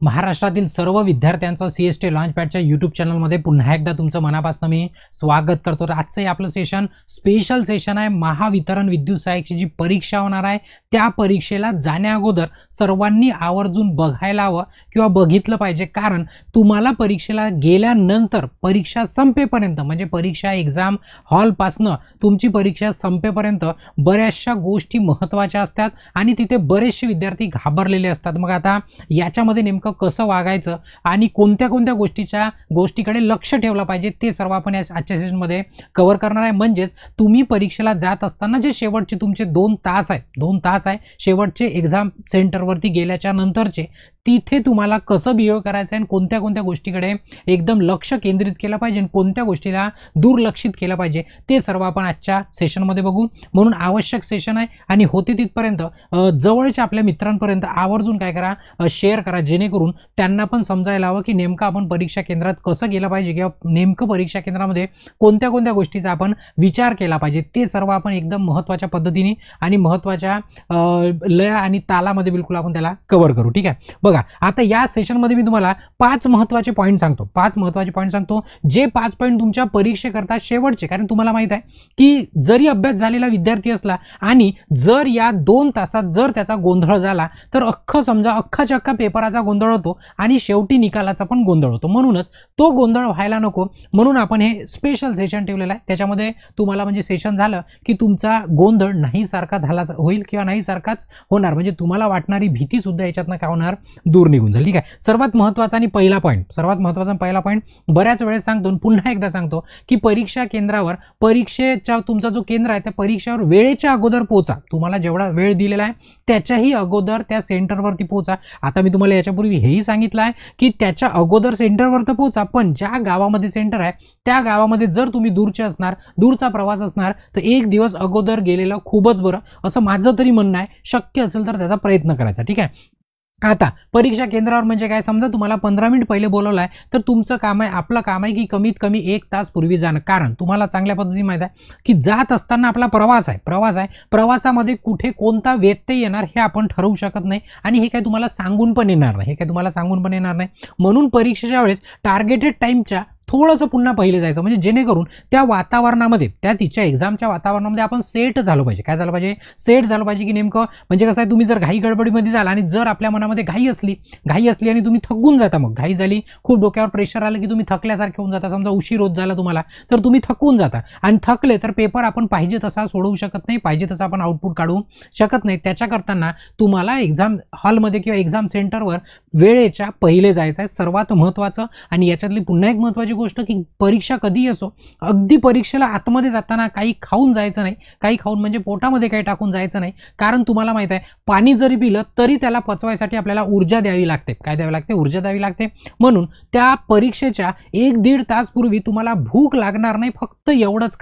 महाराष्ट्रातील सर्व विद्यार्थ्यांचं सीएसटी लॉन्चपॅडच्या यूट्यूब चॅनलमध्ये पुन्हा एकदा तुमचं मनापासून मी स्वागत करतो। तर आजचं आपलं सेशन स्पेशल सेशन आहे। महावितरण विद्युत सहाय्यकची जी परीक्षा होणार आहे त्या परीक्षेला जाण्या अगोदर सर्वांनी आवर्जून बघायला हवं किंवा बघितलं पाहिजे, कारण तुम्हाला परीक्षेला गेल्यानंतर परीक्षा संपेपर्यंत म्हणजे परीक्षा एग्जाम हॉल पासनं तुमची परीक्षा संपेपर्यंत बऱ्याचशा गोष्टी महत्त्वाच्या असतात आणि तिथे बरेचसे विद्यार्थी घाबरलेले असतात। मग आता याच्यामध्ये नेमकं कसं वागायचं आणि कोणत्या कोणत्या गोष्टीकडे लक्ष ठेवलं पाहिजे ते सर्व आपण या आजच्या सेशनमध्ये कव्हर करणार आहे। म्हणजेच तुम्ही परीक्षेला जात असताना जे शेवटचे तुमचे 2 तास आहे शेवटचे एग्जाम सेंटरवरती गेल्याच्या नंतरचे, तिथे तुम्हाला कसं बिहेव करायचं आहे, कोणत्या कोणत्या गोष्टीकडे एकदम लक्ष केंद्रित केलं पाहिजे आणि कोणत्या गोष्टीला दुर्लक्षित केलं पाहिजे ते सर्व आपण आजच्या सेशनमध्ये बघू। म्हणून आवश्यक सेशन आहे आणि होते तिथपर्यंत जवळच्या आपल्या मित्रांपर्यंत आवर्जून काय करा, शेअर करा, जेणेकरून त्यांना पण समजायला हवं की नेमकं आपण परीक्षा केंद्रात कसं गेलं पाहिजे किंवा नेमकं परीक्षा केंद्रामध्ये कोणत्या कोणत्या गोष्टीचा आपण विचार केला पाहिजे ते सर्व आपण एकदम महत्त्वाच्या पद्धतीने आणि महत्त्वाच्या लय आणि तालामध्ये बिलकुल आपण त्याला कव्हर करू। ठीक आहे, बघा आता या सेशनमध्ये मी तुम्हाला 5 महत्त्वाचे पॉईंट सांगतो, जे 5 पॉईंट तुमच्या परीक्षेकरता शेवटचे, कारण तुम्हाला माहित आहे की जरी अभ्यास झालेला विद्यार्थी असला आणि जर या 2 तासात जर त्याचा गोंधळ झाला तर अख्खाच्या अख्खा पेपराचा गोंधळ होतो आणि शेवटी निकालाचा पण गोंधळ होतो। म्हणूनच तो गोंधळ व्हायला नको म्हणून आपण हे स्पेशल सेशन ठेवलेलं आहे। त्याच्यामध्ये तुम्हाला म्हणजे सेशन झालं की तुमचा गोंधळ नाही सारखा झाला होईल किंवा नाही सारखाच होणार, म्हणजे तुम्हाला वाटणारी भीती सुद्धा याच्यातनं काय होणार, दूर निघून जाईल। ठीक आहे, सर्वात महत्त्वाचा आणि पहिला पॉईंट बऱ्याच वेळेस सांगतो, पुन्हा एकदा सांगतो की परीक्षा केंद्रावर परीक्षेचा तुमचा जो केंद्र आहे त्या परीक्षेवर वेळेच्या अगोदर पोहोचा। तुम्हाला जेवढा वेळ दिलेला आहे त्याच्याही अगोदर त्या सेंटरवरती पोहोचा। आता मी तुम्हाला याच्यापूर्वी हेही सांगितलं आहे की त्याच्या अगोदर सेंटरवर तर पोहोचा, पण ज्या गावामध्ये सेंटर आहे त्या गावामध्ये जर तुम्ही दूरचा प्रवास असणार तर 1 दिवस अगोदर गेलेलं खूपच बरं, असं माझं तरी म्हणणं आहे। शक्य असेल तर त्याचा प्रयत्न करायचा। ठीक आहे, आता परीक्षा केंद्रावर म्हणजे काय, समजा तुम्हाला 15 मिनिट पहिले बोलवलं आहे तर तुमचं काम आहे, आपलं काम आहे की कमीत कमी 1 तास पूर्वी जाणं, कारण तुम्हाला चांगल्या पद्धतीने माहिती आहे की जात असताना आपला प्रवास आहे, प्रवासामध्ये कुठे कोणता व्यत्यय येणार हे आपण ठरवू शकत नाही आणि हे काय तुम्हाला सांगून पण येणार नाही, म्हणून परीक्षेच्या वेळेस टार्गेटेड टाइमच्या थोडंसं पुन्हा पहिले जायचं, म्हणजे जेणेकरून त्या वातावरणामध्ये त्या तिच्या एक्झामच्या वातावरणामध्ये आपण सेट झालो पाहिजे। काय झालं पाहिजे, सेट झालं पाहिजे की नेमकं म्हणजे कसं आहे, तुम्ही जर घाई गडबडीमध्ये झाला आणि जर आपल्या मनामध्ये घाई असली आणि तुम्ही थकून जाता, मग घाई झाली, खूप डोक्यावर प्रेशर आलं की तुम्ही थकल्यासारखे होऊन जाता, समजा उशीर होत झाला तुम्हाला तर तुम्ही थकून जाता आणि थकले तर पेपर आपण पाहिजे तसा सोडवू शकत नाही, पाहिजे तसा आपण आउटपुट काढू शकत नाही। त्याच्या करताना तुम्हाला एक्झाम हॉलमध्ये किंवा एक्झाम सेंटरवर वेळेच्या पहिले जायचं आहे, सर्वात महत्त्वाचं। आणि याच्यातली पुन्हा एक महत्त्वाची गोष्ट की परीक्षा कधी असो, अगदी परीक्षेला आतमध्ये जाताना काही खाऊन जायचं नाही, काही खाऊन म्हणजे पोटामध्ये काही टाकून जायचं नाही, कारण तुम्हाला माहित आहे पाणी जरी पिलं तरी त्याला पचवायसाठी आपल्याला ऊर्जा द्यावी लागते। काय द्यावी लागते, ऊर्जा द्यावी लागते। म्हणून त्या परीक्षेच्या 1-1.5 तास पूर्वी तुम्हाला भूक लागणार नाही, फक्त एवढंच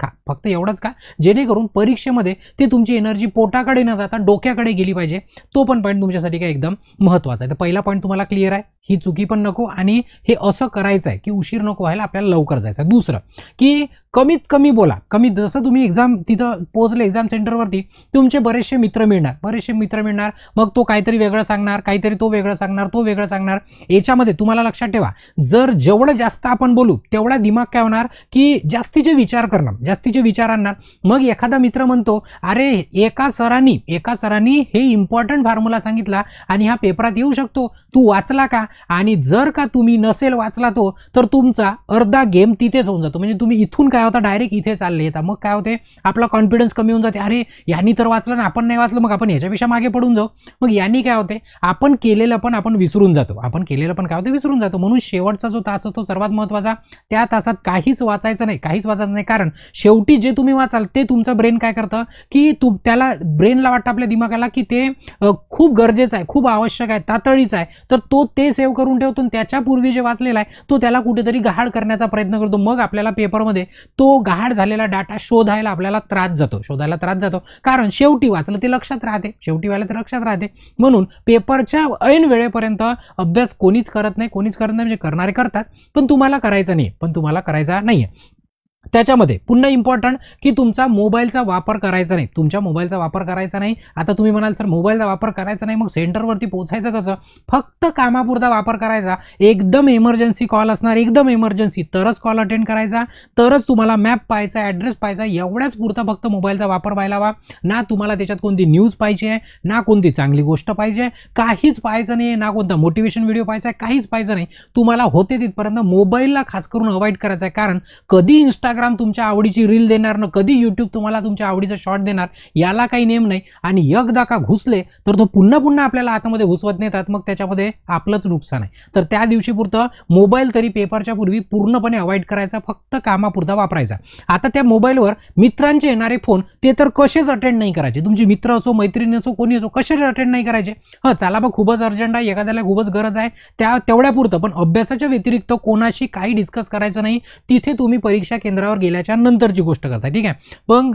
खा, जेणेकरून परीक्षेमध्ये ते तुमची एनर्जी पोटाकडे न जाता डोक्याकडे गेली पाहिजे। तो पण पॉईंट तुमच्यासाठी काय एकदम महत्त्वाचा आहे। तर पहिला पॉईंट तुम्हाला क्लिअर आहे, ही चुकी पण नको आणि हे असं करायचं आहे की उशीर नको व्हायला, आपल्याला लवकर जायचं आहे। दुसरं की कमीत कमी बोला, जसं तुम्ही एक्झाम तिथं पोहोचले एक्झाम सेंटरवरती, तुमचे बरेचसे मित्र मिळणार, मग तो काहीतरी वेगळं सांगणार, काहीतरी तो वेगळं सांगणार। याच्यामध्ये तुम्हाला लक्षात ठेवा, जर जेवढं जास्त आपण बोलू तेवढा दिमाग काय होणार की जास्तीचे विचार आणणार। मग एखादा मित्र म्हणतो, अरे एका सरांनी हे इम्पॉर्टंट फॉर्म्युला सांगितला आणि हा पेपरात येऊ शकतो, तू वाचला का? आणि जर का तुम्ही नसेल वाचला तो तर तुमचा अर्धा गेम तिथेच होऊन जातो, म्हणजे तुम्ही इथून काय होता डायरेक्ट इथे चालले येता। मग काय होते, आपला कॉन्फिडन्स कमी होऊन जाते, अरे यांनी तर वाचलं ना आपण नाही वाचलं, मग आपण याच्यापेक्षा मागे पडून जाऊ। मग यांनी काय होते, आपण केलेलं पण विसरून जातो। म्हणून शेवटचा जो तास असतो सर्वात महत्त्वाचा, त्या तासात काहीच वाचायचं नाही, कारण शेवटी जे तुम्ही वाचाल ते तुमचा ब्रेन काय करतं की त्याला ब्रेनला वाटतं, आपल्या दिमागाला की ते खूप गरजेचं आहे, खूप आवश्यक आहे, तातडीचं आहे, तर तो ते सेव्ह करून ठेवतो। त्याच्यापूर्वी जे वाचलेला आहे तो त्याला कुठेतरी गहाड करण्याचा प्रयत्न करतो, मग आपल्याला पेपरमध्ये तो गहाड झालेला डाटा शोधायला आपल्याला त्रास जातो, कारण शेवटी वाचलं ते लक्षात राहते। म्हणून पेपरच्या ऐन वेळेपर्यंत अभ्यास कोणीच करत नाही, म्हणजे करणारे करतात पण तुम्हाला करायचा नाही, त्याच्यामध्ये पुन्हा इम्पॉर्टंट की तुमचा मोबाईलचा वापर करायचा नाही, तुमच्या मोबाईलचा वापर करायचा नाही. आता तुम्ही म्हणाल सर मोबाईलचा वापर करायचा नाही, मग सेंटरवरती पोहोचायचं कसं? फक्त कामापुरता वापर करायचा. एकदम इमर्जन्सी कॉल असणार, एकदम इमर्जन्सी तरच कॉल अटेंड करायचा, तरच तुम्हाला मॅप पाहायचा, ॲड्रेस पाहायचा, एवढ्याच पुरता फक्त मोबाईलचा वापर व्हायला हवा. ना तुम्हाला त्याच्यात कोणती न्यूज पाहिजे आहे, ना कोणती चांगली गोष्ट पाहिजे, काहीच पाहायचं नाही, ना कोणता मोटिवेशन व्हिडिओ पाहायचा आहे, काहीच पाहायचं नाही. तुम्हाला होते तिथपर्यंत मोबाईलला खास करून अवॉइड करायचं आहे. कारण कधी इंस्टाग्राम तुमच्या आवडीची रील देणार ना कधी यूट्यूब तुम्हाला तुमच्या आवडीचा शॉर्ट देणार, याला काही नेम नाही. आणि एकदा का घुसले तर तो पुन्हा पुन्हा आपल्याला आतमध्ये घुसवत नेतात, मग त्याच्यामध्ये आपलंच नुकसान आहे. तर त्या दिवशी पुरतं मोबाईल तरी पेपरच्या पूर्वी पूर्णपणे अवॉइड करायचा, फक्त कामापुरता वापरायचा. आता त्या मोबाईलवर मित्रांचे येणारे फोन ते तर कसेच अटेंड नाही करायचे. तुमची मित्र असो, मैत्रिणी असो, कोणी असो, कसेच अटेंड नाही करायचे. चला बा खूपच अर्जंट आहे, एखाद्याला खूपच गरज आहे, तेवढ्या पुरतं. पण अभ्यासाच्या व्यतिरिक्त कोणाशी काही डिस्कस करायचं नाही. तिथे तुम्ही परीक्षा केंद्रावर गेल्याच्या नंतरची गोष्ट करता. ठीक आहे, पण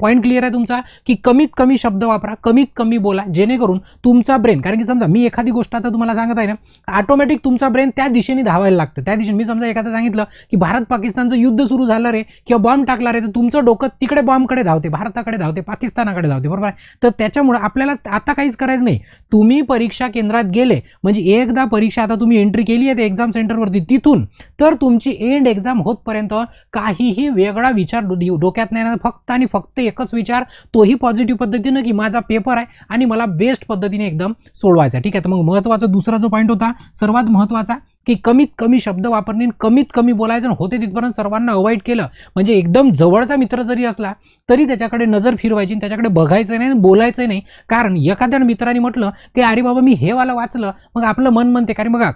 पॉईंट क्लिअर आहे तुमचा की कमीत कमी शब्द वापरा, कमीत कमी बोला, जेणेकरून तुमचा ब्रेन, कारण की समजा मी एखादी गोष्ट आता तुम्हाला सांगत आहे ना, ऑटोमॅटिक तुमचा ब्रेन त्या दिशेने धावायला लागतं. त्या दिशेने मी समजा एखादं सांगितलं की भारत पाकिस्तानचं युद्ध सुरू झालं रे किंवा बॉम्ब टाकला रे, तर तुमचं डोकं तिकडे बॉम्बकडे धावते, भारताकडे धावते, पाकिस्तानाकडे धावते. बरोबर आहे. तर त्याच्यामुळे आपल्याला आता काहीच करायचं नाही. तुम्ही परीक्षा केंद्रात गेले म्हणजे एकदा परीक्षा आता तुम्ही एंट्री केली आहे एक्झाम सेंटरवरती, तिथून तर तुमची एंड एक्झाम होतपर्यंत काहीही वेगळा विचार डोक्यात नाही येणार. फक्त आणि फक्त एकच विचार, तोही पॉझिटिव्ह पद्धतीनं की माझा पेपर आहे आणि मला बेस्ट पद्धतीने एकदम सोडवायचा. ठीक आहे. तर मग महत्त्वाचा दुसरा जो पॉईंट होता सर्वात महत्त्वाचा की कमीत कमी शब्द वापरणे, कमीत कमी बोलायचं. होते तिथपर्यंत सर्वांना अवॉइड केलं म्हणजे एकदम जवळचा मित्र जरी असला तरी त्याच्याकडे नजर फिरवायची, त्याच्याकडे बघायचं नाही, बोलायचं नाही. कारण एखाद्या मित्राने म्हटलं की अरे बाबा मी हे वाला वाचलं, मग आपलं मन म्हणते कारण बघा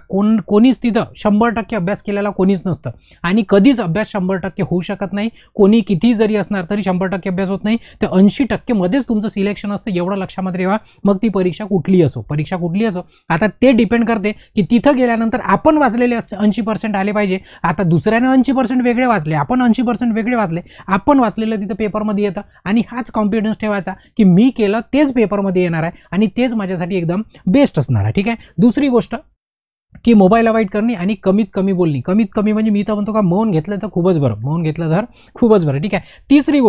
कोणीच तिथं 100% अभ्यास केलेला कोणीच नसतं आणि कधीच अभ्यास 100% होऊ शकत नाही. कोणी किती जरी असणार तरी 100% अभ्यास होत नाही. तर 80% मध्येच तुमचं सिलेक्शन असतं, एवढं लक्षामध्ये ठेवा. मग ती परीक्षा कुठली असो. आता ते डिपेंड करते की तिथं गेल्यानंतर आपण वाचलेले 80% आले पाहिजे. आता दुसऱ्याने 80% वेगळे वाचले, आपण 80% वेगळे वाचले, आपण वाचलेलं तिथं पेपरमध्ये येतं आणि हाच कॉन्फिडन्स ठेवायचा की मी केलं तेच पेपरमध्ये येणार आहे आणि तेच माझ्यासाठी एकदम बेस्ट असणार आहे. ठीक आहे. दुसरी गोष्ट की मोबाईल अवॉइड करणे आणि कमीत कमी बोलणे. कमीत कमी म्हणजे मी तर म्हणतो का मौन घेतलं तर खूपच बरं. ठीक आहे. तिसरी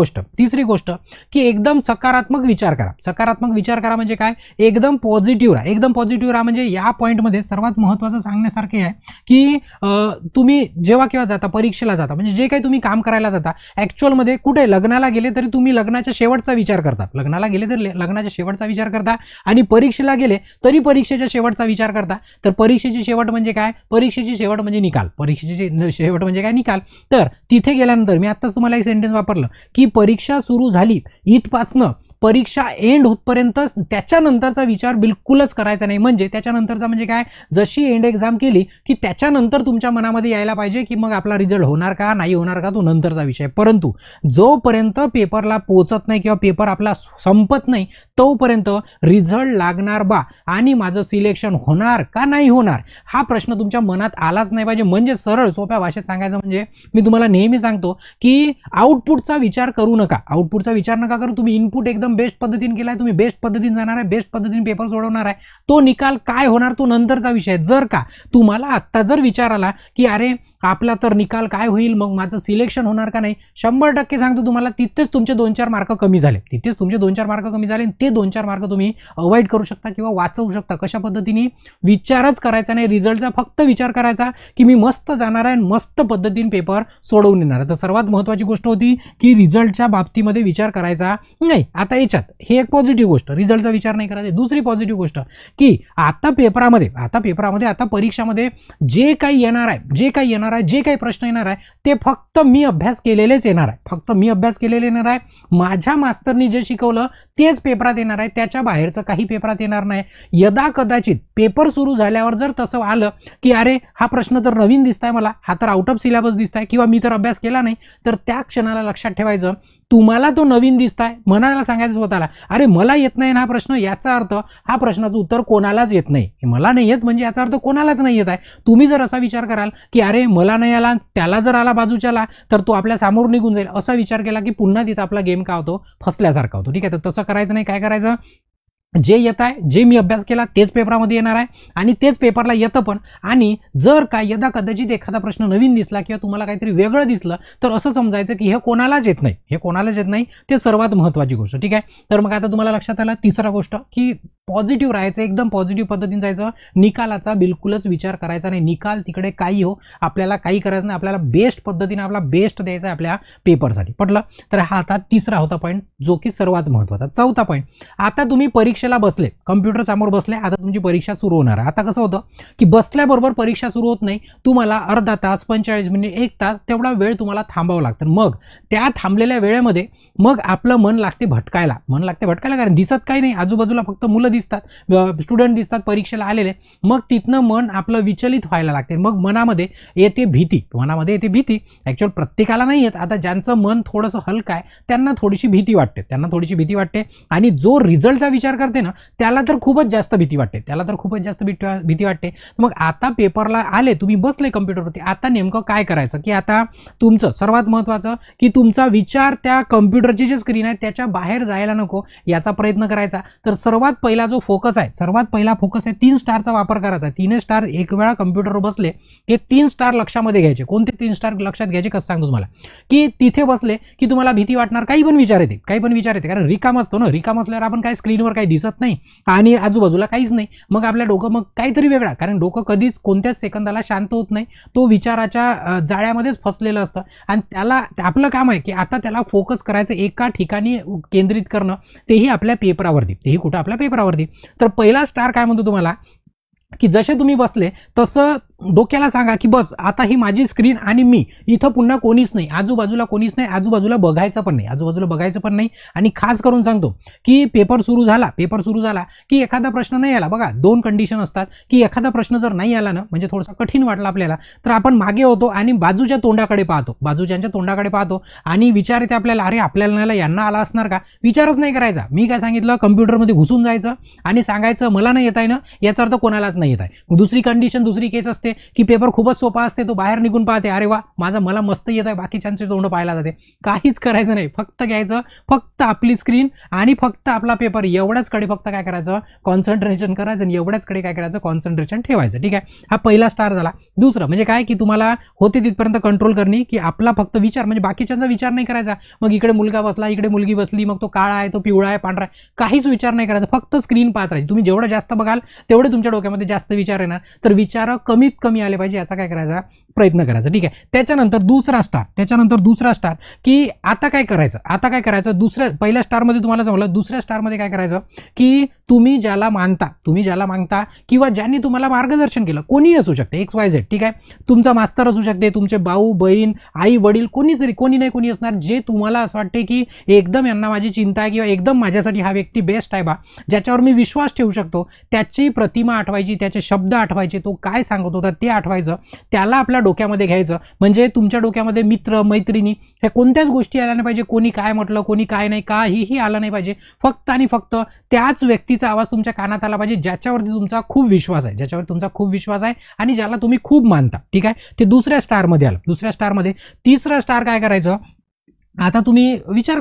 गोष्ट की एकदम सकारात्मक विचार करा. म्हणजे काय? एकदम पॉझिटिव्ह राहा. म्हणजे या पॉईंटमध्ये सर्वात महत्त्वाचं सांगण्यासारखे आहे की तुम्ही जेव्हा केव्हा जाता परीक्षेला जाता, म्हणजे जे काही तुम्ही काम करायला जाता, ॲक्च्युअलमध्ये कुठे लग्नाला गेले तरी तुम्ही लग्नाच्या शेवटचा विचार करता, लग्नाच्या शेवटचा विचार करता आणि परीक्षेला गेले तरी परीक्षेच्या शेवटचा विचार करता. तर परीक्षेची शेवट म्हणजे काय? परीक्षेची शेवट म्हणजे निकाल. तर तिथे गेल्यानंतर मी आत्ताच तुम्हाला एक सेंटेन्स वापरलं की परीक्षा सुरू झाली इथपासनं परीक्षा एंड होतपर्यंत त्याच्यानंतरचा विचार बिलकुलच करायचा नाही. म्हणजे त्याच्यानंतरचा म्हणजे काय? जशी एंड एक्झाम केली की त्याच्यानंतर तुमच्या मनामध्ये यायला पाहिजे की मग आपला रिझल्ट होणार का नाही होणार का, तो नंतरचा विषय. परंतु जोपर्यंत पेपरला पोहोचत नाही किंवा पेपर आपला संपत नाही तोपर्यंत रिझल्ट लागणार बा आणि माझं सिलेक्शन होणार का नाही होणार हा प्रश्न तुमच्या मनात आलाच नाही पाहिजे. म्हणजे सरळ सोप्या भाषेत सांगायचं म्हणजे मी तुम्हाला नेहमी सांगतो की आउटपुटचा विचार करू नका. करू. तुम्ही इनपुट एकदम बेस्ट पद्धतीने केलाय, तुम्ही बेस्ट पद्धतीने जाणार आहे, बेस्ट पद्धतीने पेपर सोडवणार आहे. तो निकाल काय होणार तो नंतरचा विषय. जर का तुम्हाला आत्ता जर विचार आला की अरे आपला तर निकाल काय होईल, मग माझं सिलेक्शन होणार का नाही, 100% सांगतो तुम्हाला तिथेच तुमचे 2-4 मार्क कमी झाले. ते 2-4 मार्क तुम्ही अवॉइड करू शकता किंवा वाचवू शकता. कशा पद्धतीने? विचारच करायचा नाही रिझल्टचा, फक्त विचार करायचा की मी मस्त जाणार आहे, मस्त पद्धतीने पेपर सोडवून येणार आहे. तर सर्वात महत्त्वाची गोष्ट होती की रिझल्टच्या बाबतीमध्ये विचार करायचा नाही. आता याच्यात हे एक पॉझिटिव्ह गोष्ट, रिझल्टचा विचार नाही करायचा. दुसरी पॉझिटिव्ह गोष्ट की आता परीक्षामध्ये जे काही येणार आहे, जे काही प्रश्न येणार आहे ते फक्त मी अभ्यास केलेलेच येणार आहे. माझ्या मास्तरनी जे शिकवलं तेच पेपरात येणार आहे, त्याच्या बाहेरचं काही पेपरात येणार नाही. यदा कदाचित पेपर सुरू झाल्यावर जर तसं आलं की अरे हा प्रश्न तर नवीन दिसताय मला, हा तर आउट ऑफ सिलेबस दिसताय किंवा मी तर अभ्यास केला नाही, तर त्या क्षणाला लक्षात ठेवायचं तुम्हाला तो नवीन दिसताय. मनाला सांगायचं स्वतःला अरे मला येत नाही ना हा प्रश्न, याचा अर्थ हा प्रश्नाचं उत्तर कोणालाच येत नाही. मला नाही येत म्हणजे याचा अर्थ कोणालाच नाही येत आहे. तुम्ही जर असा विचार कराल की अरे मला नाही आला, त्याला जर आला बाजूच्याला तर तो आपल्या समोर निघून जाईल, असा विचार केला की पुन्हा तिथं आपला गेम का होतो, फसल्यासारखा होतो. ठीक आहे. तर तसं करायचं नाही. काय करायचं? जे येत आहे, जे मी अभ्यास केला तेच पेपरामध्ये येणार आहे आणि तेच पेपरला येतं पण. आणि जर काय यदा कदाचित एखादा प्रश्न नवीन दिसला किंवा तुम्हाला काहीतरी वेगळं दिसलं तर असं समजायचं की हे कोणालाच येत नाही, हे कोणालाच येत नाही. ते सर्वात महत्त्वाची गोष्ट. ठीक आहे. तर मग आता तुम्हाला लक्षात आलं तिसरा गोष्ट की पॉझिटिव्ह राहायचं, एकदम पॉझिटिव्ह पद्धतीने जायचं. निकालाचा बिलकुलच विचार करायचा नाही. निकाल तिकडे काही हो, आपल्याला काही करायचं नाही. आपल्याला बेस्ट पद्धतीने आपला बेस्ट द्यायचा आहे आपल्या पेपरसाठी. पटलं? तर हा आता तिसरा होता पॉईंट जो की सर्वात महत्त्वाचा. चौथा पॉईंट, आता तुम्ही परीक्षेला बसले, कम्प्युटर समोर बसले, आता तुमची परीक्षा सुरू होणार आहे. आता कसं होतं की बसल्याबरोबर परीक्षा सुरू होत नाही. तुम्हाला अर्धा तास, 45 मिनिट, 1 तास तेवढा वेळ तुम्हाला थांबावं लागतं. मग त्या थांबलेल्या वेळेमध्ये मग आपलं मन लागते भटकायला. कारण दिसत काही नाही, आजूबाजूला फक्त मुलं दिसतात, स्टुडंट दिसतात परीक्षेला आलेले. मग तिथनं मन आपलं विचलित व्हायला लागते. मग मनामध्ये येते भीती. ॲक्च्युअल प्रत्येकाला नाही येत. आता ज्यांचं मन थोडंसं हलकं आहे त्यांना थोडीशी भीती वाटते. आणि जो रिझल्टचा विचार करते ना त्याला तर खूपच जास्त भीती वाटते. मग आता पेपरला आले, तुम्ही बसले कम्प्युटरवरती, आता नेमकं काय करायचं की आता तुमचं सर्वात महत्त्वाचं की तुमचा विचार त्या कम्प्युटरची जी स्क्रीन आहे त्याच्या बाहेर जायला नको याचा प्रयत्न करायचा. तर सर्वात पहिला जो फोकस आहे, 3 स्टारचा वापर करायचा. 3 स्टार एक वेळा कम्प्युटरवर बसले की 3 स्टार लक्षामध्ये घ्यायचे. कोणते 3 स्टार लक्षात घ्यायचे कसं सांगतो तुम्हाला, की तिथे बसले की तुम्हाला भीती वाटणार, काही पण विचार येते कारण रिकाम असतो ना. रिकाम असल्यावर आपण काय स्क्रीनवर काही दिसत नाही आणि आजूबाजूला काहीच नाही. मग आपल्या डोकं मग काहीतरी वेगळा, कारण डोकं कधीच कोणत्याच सेकंदाला शांत होत नाही. तो विचाराच्या जाळ्यामध्येच फसलेलं असतं आणि त्याला आपलं काम आहे की आता त्याला फोकस करायचं, एका ठिकाणी केंद्रित करणं, तेही आपल्या पेपरावरती. तर पहिला स्टार काय म्हणतो तुम्हाला की जसे तुम्ही बसले तसं डोक्याला सांगा की बस आता ही माझी स्क्रीन आणि मी, इथं पुन्हा कोणीच नाही, आजूबाजूला कोणीच नाही, आजूबाजूला बघायचं पण नाही. आणि खास करून सांगतो की पेपर सुरू झाला की एखादा प्रश्न नाही आला, बघा 2 कंडिशन असतात की एखादा प्रश्न जर नाही आला ना, म्हणजे थोडासा कठीण वाटला आपल्याला, तर आपण मागे होतो आणि बाजूच्या तोंडाकडे पाहतो आणि विचार येते आपल्याला, अरे आपल्याला नाही, यांना आला असणार का. विचारच नाही करायचा. मी काय सांगितलं, कम्प्युटरमध्ये घुसून जायचं आणि सांगायचं मला नाही येत आहे ना, याचा अर्थ कोणालाच नाही येत आहे. दुसरी केस असते की पेपर खूपच सोपा असते, तो बाहेर निघून पाहते, अरे वा मला मस्त येत आहे, बाकीच्यांचे तोंड पाहायला जाते. काहीच करायचं नाही, फक्त घ्यायचं, फक्त आपली स्क्रीन आणि फक्त आपला पेपर, एवढ्याचकडे फक्त काय करायचं, कॉन्सन्ट्रेशन करायचं आणि एवढ्याचकडे काय करायचं, कॉन्सन्ट्रेशन ठेवायचं. ठीक आहे. हा पहिला स्टार झाला. दुसरं म्हणजे काय की तुम्हाला होते तिथपर्यंत कंट्रोल करणे, की आपला फक्त विचार, म्हणजे बाकीच्यांचा विचार नाही करायचा. मग इकडे मुलगा बसला, इकडे मुलगी बसली, मग तो काळा आहे, तो पिवळा आहे, पांढरा आहे, काहीच विचार नाही करायचा, फक्त स्क्रीन पाहत राहायची. तुम्ही जेवढं जास्त बघाल तेवढे तुमच्या डोक्यामध्ये जास्त विचार येणार. तर विचार कमीत कमी आले पाहिजे याचा काय करायचा, प्रयत्न करायचा. ठीक आहे. त्याच्यानंतर दुसरा स्टार की आता काय करायचं, पहिल्या स्टारमध्ये तुम्हाला जमलं, दुसऱ्या स्टारमध्ये काय करायचं की तुम्ही ज्याला मानता किंवा ज्यांनी तुम्हाला मार्गदर्शन केलं, कोणीही असू शकते, XYZ. ठीक आहे. तुमचा मास्तर असू शकते, तुमचे भाऊ बहीण, आई वडील, कोणी असणार, जे तुम्हाला असं वाटते की एकदम यांना माझी चिंता आहे किंवा एकदम माझ्यासाठी हा व्यक्ती बेस्ट आहे बा, ज्याच्यावर मी विश्वास ठेवू शकतो, त्याची प्रतिमा आठवायची, त्याचे शब्द आठवायचे, तो काय सांगत होता ते आठवायचं, त्याला आपल्या डोक्यामध्ये घ्यायचं. म्हणजे तुमच्या डोक्यामध्ये मित्र मैत्रिणी हे कोणत्याच गोष्टी आल्या नाही पाहिजे, कोणी काय म्हटलं, कोणी काय नाही, काहीही आलं नाही पाहिजे. फक्त आणि फक्त त्याच व्यक्तीचा आवाज तुमच्या कानात आला पाहिजे ज्याच्यावरती तुमचा खूप विश्वास आहे आणि ज्याला तुम्ही खूप मानता. ठीक आहे. ते दुसऱ्या स्टारमध्ये आलं. तिसरा स्टार काय करायचं, आता तुम्ही विचार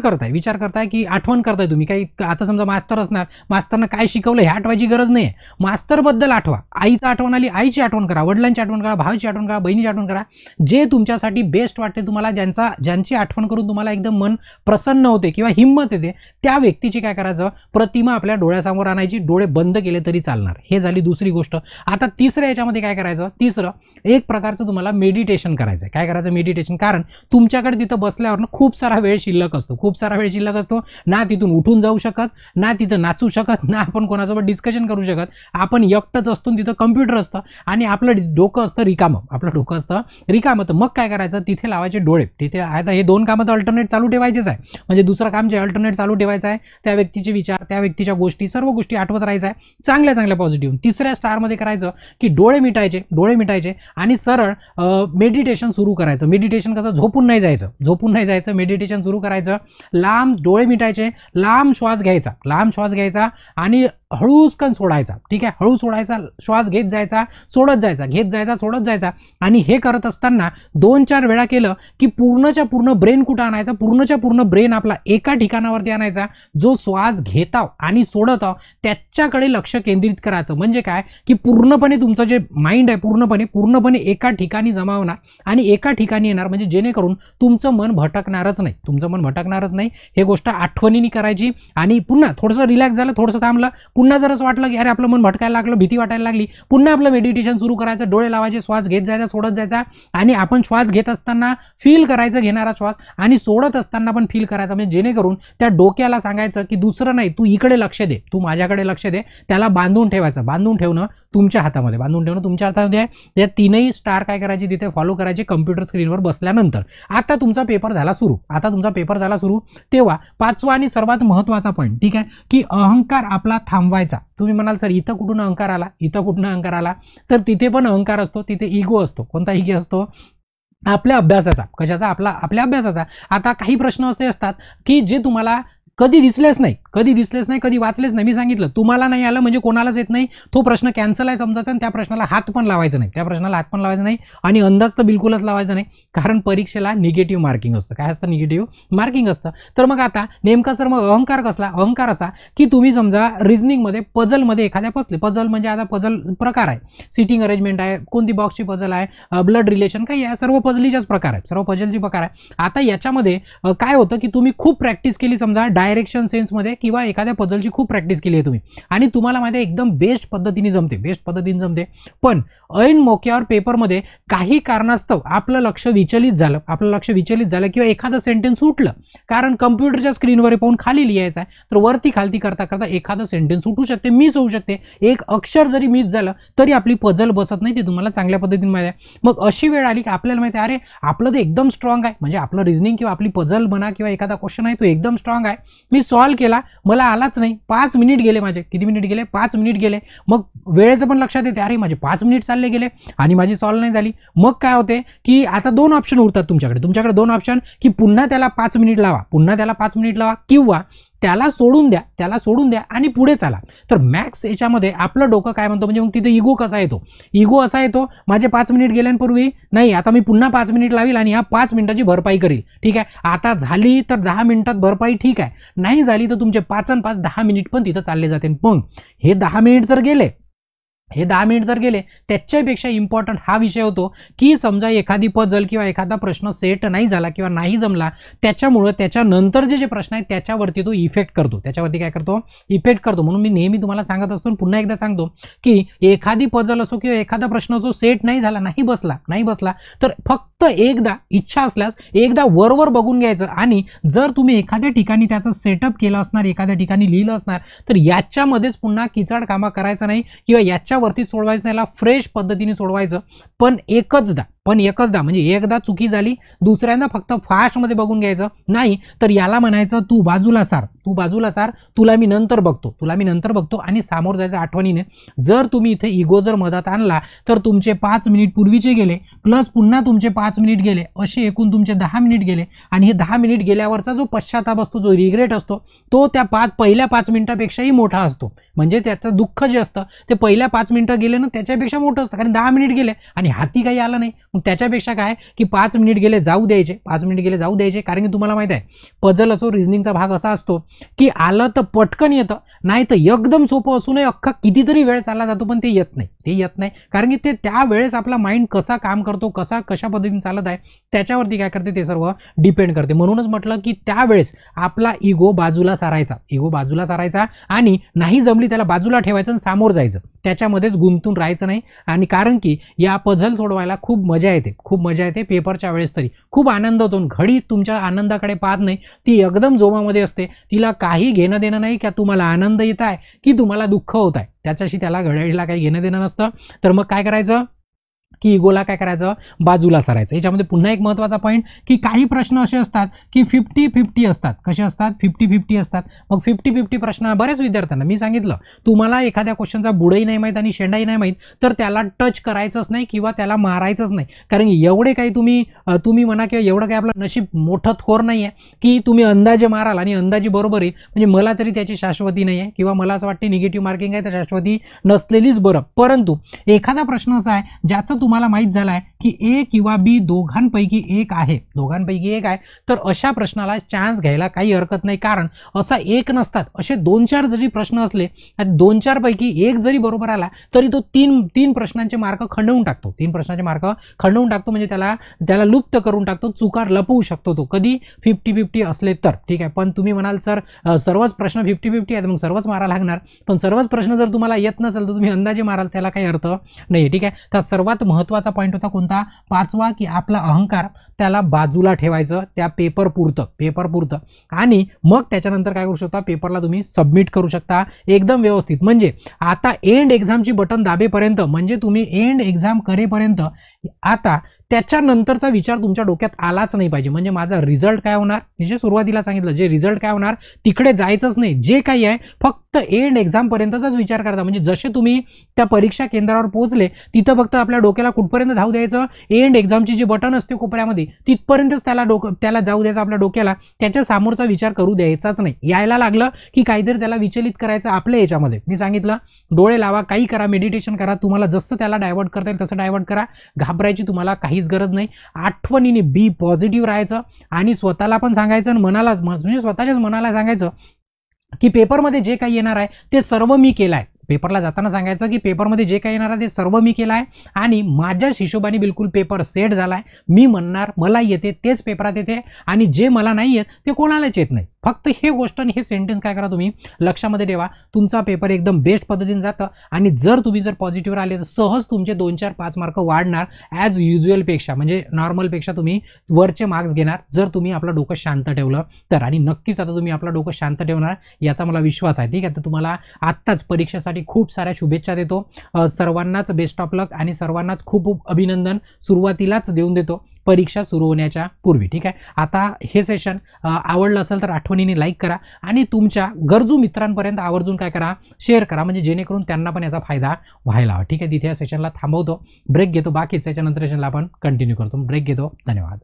करताय की आठवण करताय तुम्ही काही. आता समजा मास्तर असणार, मास्तरनं काय शिकवलं हे आठवायची गरज नाही आहे, मास्तरबद्दल आठवा. आईचं आठवण आली, आईची आठवण करा, वडिलांची आठवण करा, भावाची आठवण करा, बहिणीची आठवण करा, जे तुमच्यासाठी बेस्ट वाटते तुम्हाला, ज्यांची आठवण करून तुम्हाला एकदम मन प्रसन्न होते किंवा हिंमत येते, त्या व्यक्तीची काय करायचं, प्रतिमा आपल्या डोळ्यासमोर आणायची, डोळे बंद केले तरी चालणार. हे झाली दुसरी गोष्ट. आता तिसऱ्या याच्यामध्ये काय करायचं, एक प्रकारचं तुम्हाला मेडिटेशन करायचं. काय करायचं, मेडिटेशन. कारण तुमच्याकडे तिथं बसल्यावर खूप सारा वेळ शिल्लक असतो. ना तिथून उठून जाऊ शकत, ना तिथं नाचू शकत, ना आपण कोणासोबत डिस्कशन करू शकत. आपण एकटंच असतो, तिथं कम्प्युटर असतं आणि आपलं डोकं असतं रिकामं. तर मग काय करायचं, तिथे लावायचे डोळे. तिथे आता हे 2 कामं तर अल्टरनेट चालू ठेवायचेच आहे. म्हणजे दुसरं काम जे अल्टरनेट चालू ठेवायचं आहे, त्या व्यक्तीचे विचार, त्या व्यक्तीच्या गोष्टी, सर्व गोष्टी आठवत राहायचं आहे, चांगल्या पॉझिटिव्ह. तिसऱ्या स्टारमध्ये करायचं की डोळे मिटायचे आणि सरळ मेडिटेशन सुरू करायचं. मेडिटेशन कसं, झोपून नाही जायचं, मेडिटेशन सुरू करायचं. लांब डोळे मिटायचे, लांब श्वास घ्यायचा आणि हळूचकन सोडायचा, ठीक आहे, हळू सोडायचा, श्वास घेत जायचा, सोडत जायचा, घेत जायचा, सोडत जायचा. आणि हे करत असताना 2-4 वेळा केलं की पूर्णच्या पूर्ण ब्रेन कुठं आणायचा, पूर्णच्या पूर्ण ब्रेन आपला एका ठिकाणावरती आणायचा, जो श्वास घेताव आणि सोडताव त्याच्याकडे लक्ष केंद्रित करायचं. म्हणजे काय की पूर्णपणे तुमचं जे माइंड आहे पूर्णपणे एका ठिकाणी जमा होणार आणि एका ठिकाणी येणार, म्हणजे जेणेकरून तुमचं मन भटकणारच नाही. हे गोष्ट आठवणीने करायची. आणि पुन्हा थोडंसं रिलॅक्स झालं, थोडंसं थांबलं, पुन्हा जर असं वाटलं की अरे आपलं मन भटकायला लागलं, भीती वाटायला लागली, पुन्हा आपलं मेडिटेशन सुरू करायचं, डोळे लावायचे, श्वास घेत जायचा, सोडत जायचा. आणि आपण श्वास घेत असताना फील करायचं घेणारा श्वास आणि सोडत असताना पण फील करायचा, म्हणजे जेणेकरून त्या डोक्याला सांगायचं की दुसरं नाही, तू इकडे लक्ष दे, तू माझ्याकडे लक्ष दे. त्याला बांधून ठेवायचं. बांधून ठेवणं तुमच्या हातामध्ये आहे. या 3ही स्टार काय करायची तिथे फॉलो करायचे कम्प्युटर स्क्रीनवर बसल्यानंतर. आता तुमचा पेपर झाला सुरू. तेव्हा 5वा आणि सर्वात महत्त्वाचा पॉईंट, ठीक आहे, की अहंकार आपला थांबवायचा. तुम्ही म्हणाल सर इथं कुठून अहंकार आला, तर तिथे पण अहंकार असतो, तिथे इगो असतो. कोणता इगो असतो? आपल्या अभ्यासाचा. कशाचा? आपल्या अभ्यासाचा. आता काही प्रश्न असे असतात की जे तुम्हाला कधी दिसलेच नाही, कधी वाचलेच नाही. मी सांगितलं तुम्हाला नाही आलं म्हणजे कोणालाच येत नाही, तो प्रश्न कॅन्सल आहे समजायचा आणि त्या प्रश्नाला हात पण लावायचा नाही, आणि अंदाज तर बिलकुलच लावायचा नाही, कारण परीक्षेला निगेटिव्ह मार्किंग असतं. काय असतं? निगेटिव्ह मार्किंग असतं. तर मग आता नेमका सर मग अहंकार कसला? अहंकार असा की तुम्ही समजा रिझनिंगमध्ये पझलमध्ये एखाद्या पझल म्हणजे आता पझल प्रकार आहे, सिटिंग अरेंजमेंट आहे, कोणती बॉक्सची पझल आहे, ब्लड रिलेशन काही आहे, सर्व पझलीच्याच प्रकार आहे, सर्व पझलची प्रकार आहे. आता याच्यामध्ये काय होतं की तुम्ही खूप प्रॅक्टिस केली, समजा डायरेक्शन सेन्समध्ये किंवा एखाद्या पझलची खूप प्रॅक्टिस केली आहे तुम्ही आणि तुम्हाला माहिती आहे एकदम बेस्ट पद्धतीने जमते, पण ऐन मोक्यावर पेपरमध्ये काही कारणास्तव आपलं लक्ष विचलित झालं किंवा एखादं सेंटेन्स सुटलं, कारण कम्प्युटरच्या स्क्रीनवर पाहून खाली लिहायचं आहे, तर वरती खालती करता करता एखादं सेंटेन्स सुटू शकते, मिस होऊ शकते. एक अक्षर जरी मिस झालं तरी आपली पझल बसत नाही, ते तुम्हाला चांगल्या पद्धतीने माहिती आहे. मग अशी वेळ आली की आपल्याला माहिती आहे अरे आपलं ते एकदम स्ट्रॉंग आहे, म्हणजे आपलं रिझनिंग किंवा आपली पझल म्हणा किंवा एखादा क्वेश्चन आहे तो एकदम स्ट्रॉंग आहे, मी सॉल्व केला, मला आलाच नाही, 5 मिनिट गेले माझे. किती मिनिट गेले? 5 मिनिट गेले. मग वेळेचं पण लक्षात येते, अरे माझे 5 मिनिट चालले गेले आणि माझी सॉल्व नाही झाली. मग काय होते की आता 2 ऑप्शन उरतात तुमच्याकडे 2 ऑप्शन, की पुन्हा त्याला 5 मिनिट लावा किंवा त्याला सोडून द्या आणि पुढे चाला. तर मॅक्स याच्यामध्ये आपलं डोकं काय म्हणतो, म्हणजे मग तिथे इगो असा येतो, माझे 5 मिनिट गेल्यापूर्वी नाही, आता मी पुन्हा 5 मिनिट लावील आणि ह्या 5 मिनिटाची भरपाई करील. ठीक आहे, आता झाली तर 10 मिनिटात भरपाई, ठीक आहे, नाही झाली तर तुमचे 5 आणि 5 10 मिनिट पण तिथं चालले जाते. पण हे 10 मिनिट तर गेले, त्याच्यापेक्षा इम्पॉर्टंट हा विषय होतो की समजा एखादी पझल किंवा एखादा प्रश्न सेट नाही झाला किंवा नाही जमला, त्याच्यामुळं त्याच्यानंतर जे प्रश्न आहेत त्याच्यावरती तो इफेक्ट करतो. म्हणून मी नेहमी तुम्हाला सांगत असतो, पुन्हा एकदा सांगतो की एखादी पझल असो किंवा एखादा प्रश्न जो सेट नाही झाला, नाही बसला, तर फक्त एकदा इच्छा असल्यास एकदा वरवर बघून घ्यायचं. आणि जर तुम्ही एखाद्या ठिकाणी त्याचं सेटअप केलं असणार, एखाद्या ठिकाणी लिहिलं असणार, तर याच्यामध्येच पुन्हा किचड कामा करायचं नाही किंवा याच्यावरती सोडवायचं नाही, फ्रेश पद्धतीने सोडवायचं. पण एकचदा म्हणजे एकदा चुकी झाली, दुसऱ्यांदा फक्त फास्टमध्ये बघून घ्यायचं नाही, तर याला म्हणायचं तू बाजूला सार, तुला मी नंतर बघतो आणि सामोर जायचं आठवणीने. जर तुम्ही इथे इगो जर मदत आणला तर तुमचे 5 मिनिट पूर्वीचे गेले, प्लस पुन्हा तुमचे 5 मिनिट गेले, असे एकूण तुमचे 10 मिनिट गेले. आणि हे 10 मिनिट गेल्यावरचा जो पश्चाताप असतो, जो रिग्रेट असतो, तो त्या पहिल्या 5 मिनिटापेक्षाही मोठा असतो. म्हणजे त्याचं दुःख जे असतं ते पहिल्या 5 मिनिटं गेले ना त्याच्यापेक्षा मोठं असतं, कारण 10 मिनिट गेले आणि हाती काही आलं नाही. मग त्याच्यापेक्षा काय की 5 मिनिट गेले जाऊ द्यायचे, कारण की तुम्हाला माहिती आहे पझल असो, रिझनिंगचा भाग असा असतो की आलं तर पटकन येतं, नाही तर एकदम सोपं असूनही अख्खा कितीतरी वेळ चालला जातो पण ते येत नाही, कारण की ते त्यावेळेस आपला माइंड कसा काम करतो, कशा पद्धतीने चालत आहे त्याच्यावरती काय करते ते सर्व डिपेंड करते. म्हणूनच म्हटलं की त्यावेळेस आपला इगो बाजूला सारायचा आणि नाही जमली त्याला बाजूला ठेवायचं आणि सामोर जायचं, त्याच्यामध्येच गुंतून राहायचं नाही. आणि कारण की या पझल सोडवायला खूप मजा येते पेपरच्या वेळेस, तरी खूप आनंद होतो. घडी तुमच्या आनंदाकडे पाहत नाही, ती एकदम जोमामध्ये असते, तिला काही घेणं देणं नाही की तुम्हाला आनंद येत आहे की तुम्हाला दुःख होत आहे, त्याच्याशी त्याला घड्याळीला काही घेणं देणं नसतं. तर मग काय करायचं, की इगोला काय करायचं, बाजूला सरायचं. याच्यामध्ये पुन्हा एक महत्त्वाचा पॉईंट की काही प्रश्न असे असतात की 50-50 असतात. कसे असतात, 50-50 असतात. मग 50-50 प्रश्न बऱ्याच विद्यार्थ्यांना मी सांगितलं, तुम्हाला एखाद्या क्वेश्चनचा बुडही नाही माहीत आणि शेंडाही नाही माहीत तर त्याला टच करायचंच नाही किंवा त्याला मारायचंच नाही. कारण एवढे काही तुम्ही म्हणा किंवा एवढं काही आपलं नशीब मोठं थोर नाही आहे की तुम्ही अंदाजे माराल आणि अंदाजे बरोबर येईल. म्हणजे मला तरी त्याची शाश्वती नाही आहे किंवा मला असं वाटते निगेटिव्ह मार्किंग आहे तर शाश्वती नसलेलीच बरं. परंतु एखादा प्रश्न असा आहे ज्याचं तुम्हाला माहीत झालं आहे की ए किंवा बी दोघांपैकी एक आहे, तर अशा प्रश्नाला चान्स घ्यायला काही हरकत नाही. कारण असा एक नसतात, असे 2-4 जरी प्रश्न असले, 2-4 पैकी एक जरी बरोबर आला तरी तो तीन प्रश्नांचे मार्क खंडवून टाकतो. 3 प्रश्नांचे मार्क खंडवून टाकतो, म्हणजे त्याला लुप्त करून टाकतो, चुकार लपवू शकतो तो, कधी 50-50 असले तर. ठीक आहे. पण तुम्ही म्हणाल सर सर्वच प्रश्न 50-50 आहेत, मग सर्वच मारा लागणार. पण सर्वच प्रश्न जर तुम्हाला येत नसेल तर तुम्ही अंदाजे माराल, त्याला काही अर्थ नाही. ठीक आहे. तर सर्वात महत्त्वाचा पॉईंट होता कोणता, 5वा, की आपला अहंकार त्याला बाजूला ठेवायचं त्या पेपर पुरतं आणि मग त्याच्यानंतर काय करू शकता, पेपरला तुम्ही सबमिट करू शकता एकदम व्यवस्थित. म्हणजे आता एंड एक्झामची बटन दाबेपर्यंत, म्हणजे तुम्ही एंड एक्झाम करेपर्यंत आता त्याच्यानंतरचा विचार तुमच्या डोक्यात आलाच नाही पाहिजे. म्हणजे माझा रिझल्ट काय होणार, जे सुरुवातीला सांगितलं, जे रिझल्ट काय होणार तिकडे जायचंच नाही. जे काही आहे फक्त एंड एक्झामपर्यंतचाच विचार करता. म्हणजे जसे तुम्ही त्या परीक्षा केंद्रावर पोहोचले तिथं फक्त आपल्या डोक्याला कुठपर्यंत धाव द्यायचं, एंड एक्झामची जी बटन असते कोपऱ्यामध्ये तिथपर्यंतच त्याला जाऊ द्यायचं आपल्या डोक्याला, त्याच्या समोरचा विचार करू द्यायचाच नाही. यायला लागलं की काहीतरी त्याला विचलित करायचं आपल्या याच्यामध्ये. मी सांगितलं, डोळे लावा, काही करा, मेडिटेशन करा, तुम्हाला जसं त्याला डायव्हर्ट करता येईल तसं डायव्हर्ट करा. घाबरायची तुम्हाला काहीच गरज नाही. आठवणीने बी पॉझिटिव्ह राहायचं आणि स्वतःला पण सांगायचं आणि मनाला, म्हणजे स्वतःच्याच मनाला सांगायचं की पेपरमध्ये जे काही येणार आहे ते सर्व मी केलं आहे. पेपरला जाताना सांगायचं की पेपरमध्ये जे काही येणार आहे ते सर्व मी केलं आहे आणि माझ्याच हिशोबाने बिलकुल पेपर सेट झाला आहे. मी म्हणणार मला येते तेच पेपरात येते आणि जे मला नाही येत ते कोणालाच येत नाही. फक्त हे गोष्ट आणि हे सेंटेन्स काय करा तुम्ही लक्षामध्ये ठेवा, तुमचा पेपर एकदम बेस्ट पद्धतीने जातं. आणि जर तुम्ही पॉझिटिव्ह राहिले तर सहज तुमचे 2-4-5 मार्क वाढणार ॲज युज्युअलपेक्षा, म्हणजे नॉर्मलपेक्षा तुम्ही वरचे मार्क्स घेणार जर तुम्ही आपलं डोकं शांत ठेवलं तर. आणि नक्कीच आता तुम्ही आपलं डोकं शांत ठेवणार याचा मला विश्वास आहे. ठीक आहे. तर तुम्हाला आत्ताच परीक्षेसाठी खूप साऱ्या शुभेच्छा देतो. सर्वांनाच बेस्ट ऑफ लक आणि सर्वांनाच खूप खूप अभिनंदन सुरुवातीलाच देऊन देतो परीक्षा सुरू होण्याच्या पूर्वी. ठीक आहे. आता हे सेशन आवडलं असेल तर आठवणीने लाईक करा आणि तुमच्या गरजू मित्रांपर्यंत आवर्जून काय करा, शेअर करा, म्हणजे जेणेकरून त्यांना पण याचा फायदा व्हायला हवा. ठीक आहे. तिथे या सेशनला थांबवतो, ब्रेक घेतो, बाकीच याच्यानंतर सेशनला आपण कंटिन्यू करतो. ब्रेक घेतो. धन्यवाद.